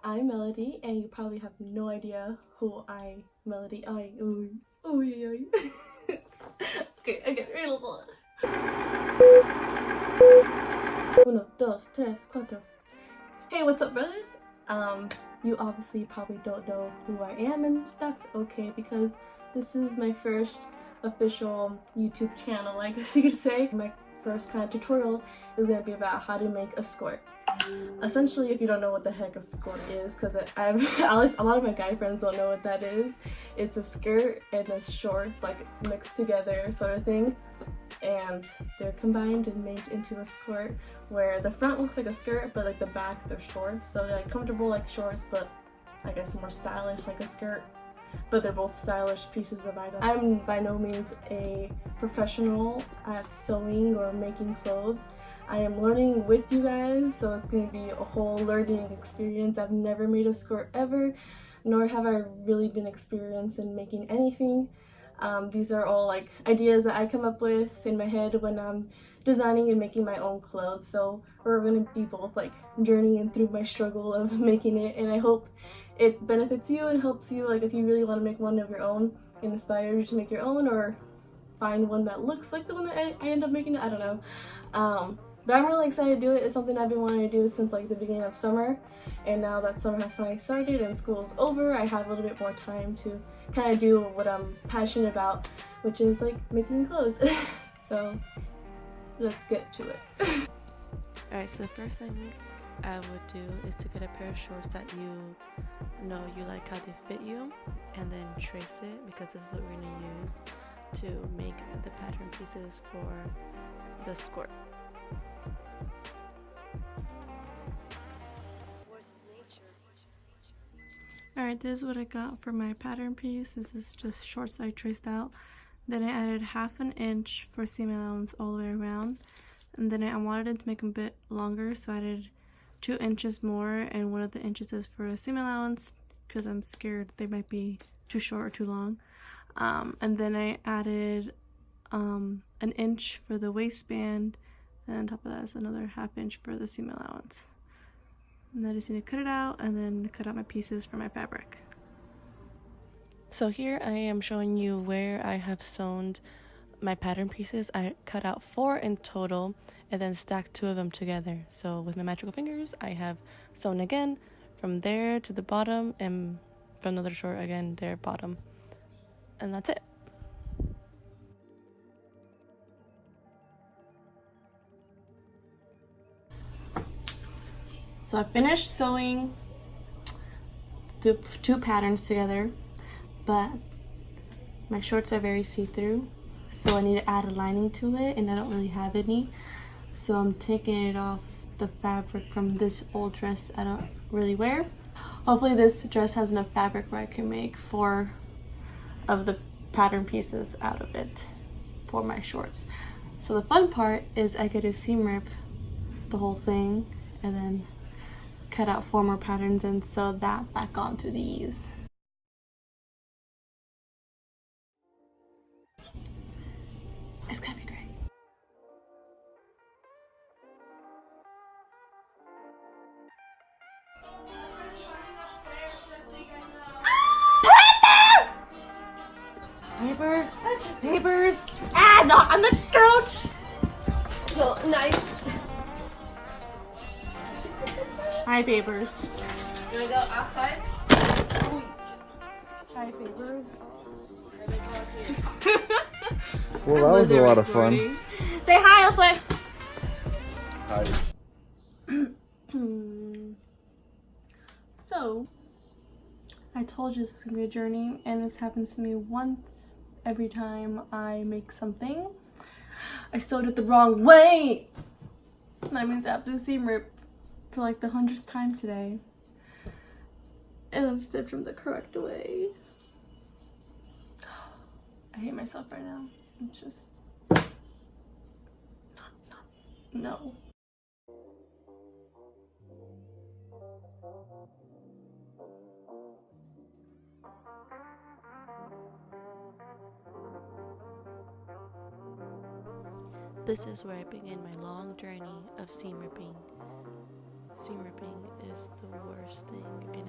I'm Melody, and you probably have no idea who Melody. Okay, real one. Uno, dos, tres, cuatro. Hey, what's up, brothers? You obviously probably don't know who I am, and that's okay because this is my first official YouTube channel, I guess you could say. My first kind of tutorial is going to be about how to make a skort. Essentially, if you don't know what the heck a skort is, because at least a lot of my guy friends don't know what that is, it's a skirt and a shorts like mixed together sort of thing, and they're combined and made into a skort where the front looks like a skirt but like the back they're shorts, so they're like comfortable like shorts but I guess more stylish like a skirt, but they're both stylish pieces of items. I'm by no means a professional at sewing or making clothes. I am learning with you guys, so it's going to be a whole learning experience. I've never made a skort ever, nor have I really been experienced in making anything. These are all like ideas that I come up with in my head when I'm designing and making my own clothes, so we're going to be both like journeying through my struggle of making it, and I hope it benefits you and helps you, like if you really want to make one of your own, and inspire you to make your own, or find one that looks like the one that I end up making. I don't know. But I'm really excited to do it. It's something I've been wanting to do since like the beginning of summer, and now that summer has finally started and school's over, I have a little bit more time to kind of do what I'm passionate about, which is like making clothes. So let's get to it. Alright, so the first thing I would do is to get a pair of shorts that you know you like how they fit you, and then trace it, because this is what we're going to use to make the pattern pieces for the skort. Alright, this is what I got for my pattern piece. This is just shorts that I traced out. Then I added 1/2 inch for seam allowance all the way around. And then I wanted it to make them a bit longer, so I added 2 inches more, and 1 of the inches is for a seam allowance because I'm scared they might be too short or too long. And then I added 1 inch for the waistband, and on top of that is another 1/2 inch for the seam allowance. And I just need to cut it out and then cut out my pieces for my fabric. So here I am showing you where I have sewn my pattern pieces. I cut out 4 in total and then stacked 2 of them together. So with my magical fingers, I have sewn again from there to the bottom, and from another short again there bottom. And that's it. So I finished sewing the 2 patterns together, but my shorts are very see-through, so I need to add a lining to it, and I don't really have any. So I'm taking it off the fabric from this old dress I don't really wear. Hopefully this dress has enough fabric where I can make 4 of the pattern pieces out of it for my shorts. So the fun part is I get to seam rip the whole thing and then cut out 4 more patterns and sew that back onto these. It's gonna be great. Papers! Ah, not on the couch! So nice. Hi, Papers. You wanna go outside? Hi, Papers. Well, that was a lot of fun. Say hi, Elseway. Hi. So, I told you this was gonna be a journey, and this happens to me once every time I make something. I sewed it the wrong way! That means I have to seam rip for like the 100th time today, and then stitch them the correct way. I hate myself right now. It's just no. This is where I begin my long journey of seam ripping. Seam ripping is the worst thing in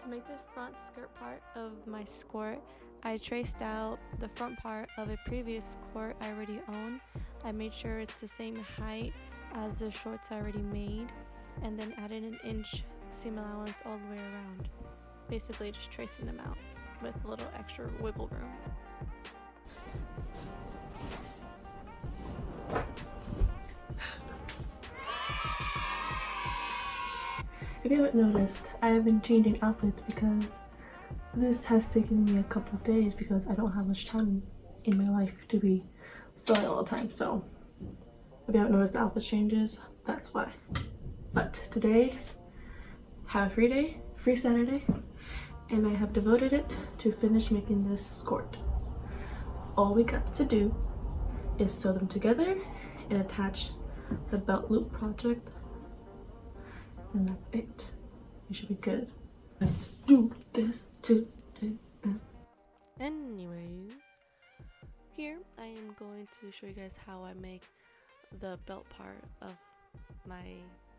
To make the front skirt part of my skort, I traced out the front part of a previous skort I already own. I made sure it's the same height as the shorts I already made, and then added an inch seam allowance all the way around. Basically just tracing them out with a little extra wiggle room. If you haven't noticed, I have been changing outfits because this has taken me a couple of days because I don't have much time in my life to be sewing all the time. So if you haven't noticed the outfit changes, that's why. But today, have a free day, free Saturday, and I have devoted it to finish making this skort. All we got to do is sew them together and attach the belt loop project, and that's it. You should be good. Let's do this today. Anyways, here I am going to show you guys how I make the belt part of my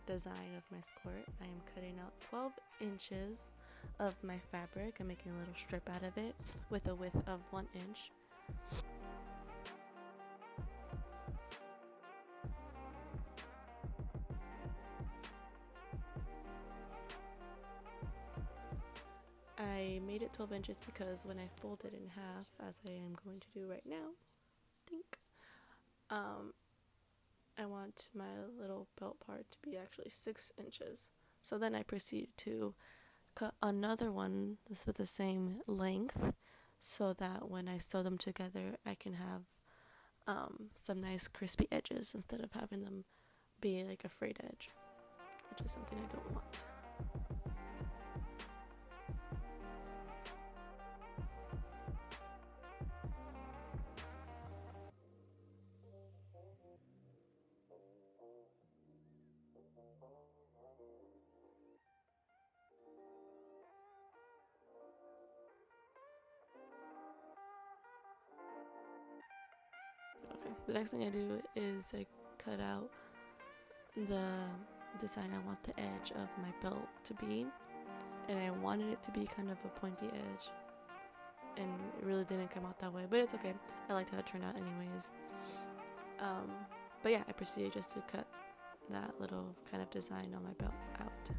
design of my skort. I am cutting out 12 inches of my fabric. I'm making a little strip out of it with a width of 1 inch. I made it 12 inches because when I fold it in half, as I am going to do right now, I want my little belt part to be actually 6 inches. So then I proceed to cut another one with the same length so that when I sew them together, I can have some nice crispy edges instead of having them be like a frayed edge, which is something I don't want. Okay, the next thing I do is I cut out the design I want the edge of my belt to be, and I wanted it to be kind of a pointy edge, and it really didn't come out that way, but it's okay. I liked how it turned out anyways. But yeah, I proceeded just to cut that little kind of design on my belt out.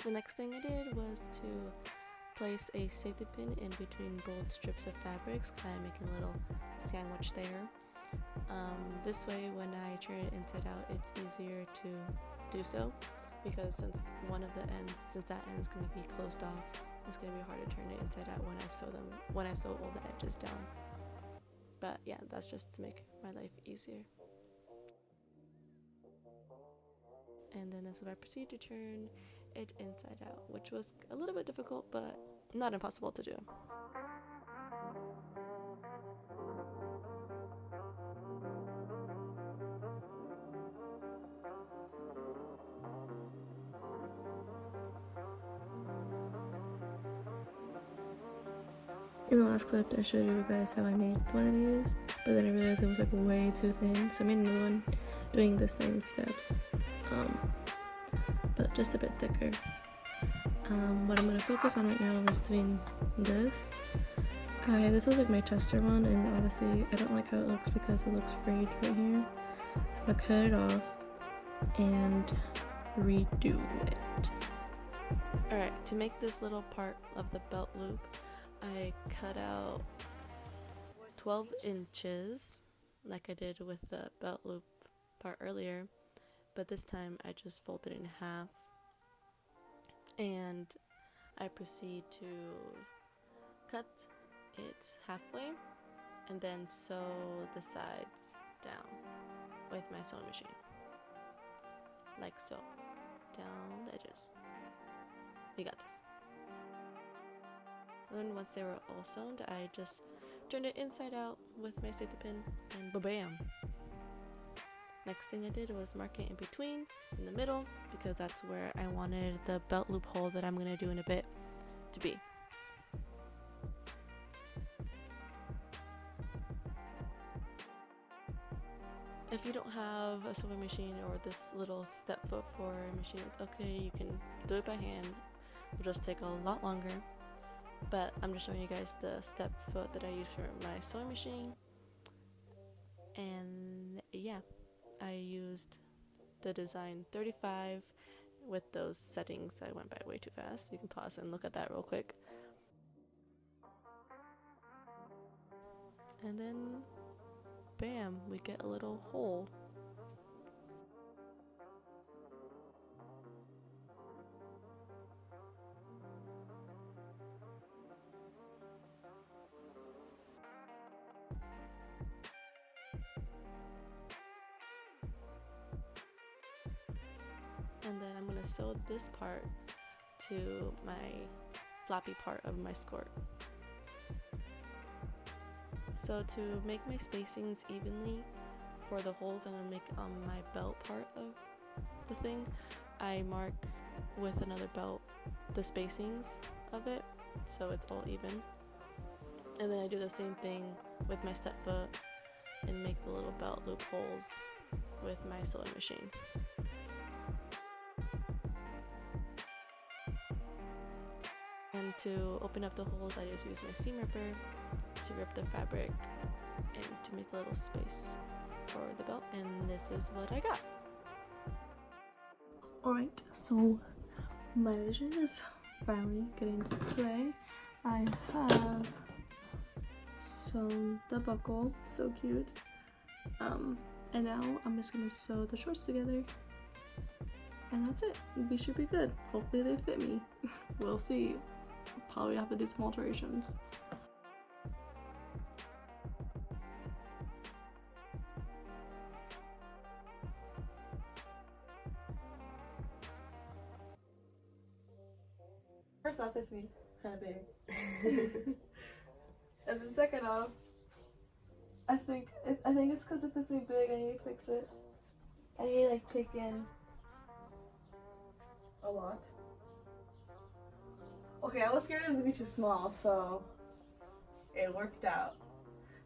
The next thing I did was to place a safety pin in between both strips of fabrics, kind of making a little sandwich there. This way, when I turn it inside out, it's easier to do so, because since that end is going to be closed off, it's going to be hard to turn it inside out when I sew all the edges down. But yeah, that's just to make my life easier. And then this is where I proceed to turn it inside out, which was a little bit difficult, but not impossible to do. In the last clip, I showed you guys how I made one of these, but then I realized it was like way too thin, so I made another one doing the same steps, but just a bit thicker. What I'm going to focus on right now is doing this. This was like my tester one, and obviously I don't like how it looks because it looks frayed right here, so I'm going to cut it off and redo it. Alright, to make this little part of the belt loop, I cut out 12 inches like I did with the belt loop part earlier, but this time I just folded it in half, and I proceed to cut it halfway and then sew the sides down with my sewing machine, like so, down the edges. We got this. Then once they were all sewn, I just turned it inside out with my safety pin, and ba-bam! Next thing I did was mark it in between, in the middle, because that's where I wanted the belt loop hole that I'm going to do in a bit to be. If you don't have a sewing machine or this little step foot for a machine, it's okay. You can do it by hand. It'll just take a lot longer. But I'm just showing you guys the step foot that I use for my sewing machine. And yeah, I used the design 35 with those settings. I went by way too fast. You can pause and look at that real quick. And then bam, we get a little hole. And then I'm going to sew this part to my flappy part of my skirt. So to make my spacings evenly for the holes I'm going to make on my belt part of the thing, I mark with another belt the spacings of it so it's all even. And then I do the same thing with my step foot and make the little belt loop holes with my sewing machine. And to open up the holes, I just use my seam ripper to rip the fabric and to make a little space for the belt, and this is what I got. Alright, so my vision is finally getting to play. I have sewn the buckle, so cute. And now I'm just gonna sew the shorts together. And that's it. We should be good. Hopefully they fit me. We'll see. Probably have to do some alterations. First off, it's me kind of big. And then second off, I think it's because it fits me big. I need to fix it. I need to like take in a lot. Okay, I was scared it was gonna be too small, so it worked out.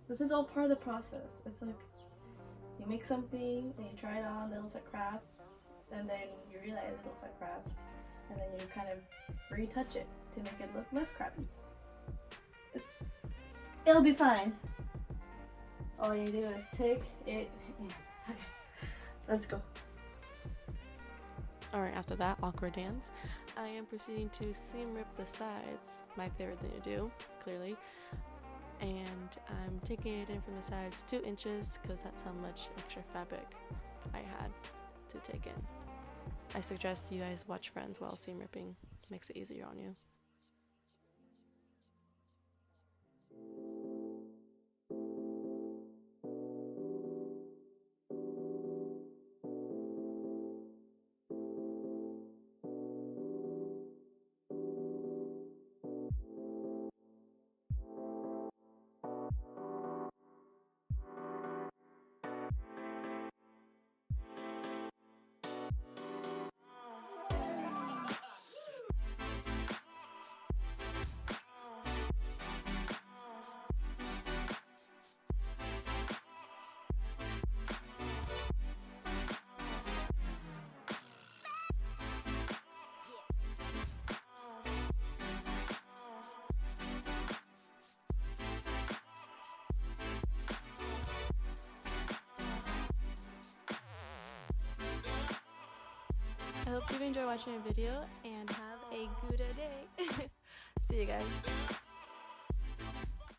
This is all part of the process. It's like you make something and you try it on, then it looks like crap, and then you realize it looks like crap, and then you kind of retouch it to make it look less crappy. It'll be fine. All you do is take it. Okay, let's go. Alright, after that awkward dance, I am proceeding to seam rip the sides, my favorite thing to do, clearly. And I'm taking it in from the sides 2 inches because that's how much extra fabric I had to take in. I suggest you guys watch Friends while seam ripping, makes it easier on you. I hope you enjoyed watching my video and have a good day. See you guys.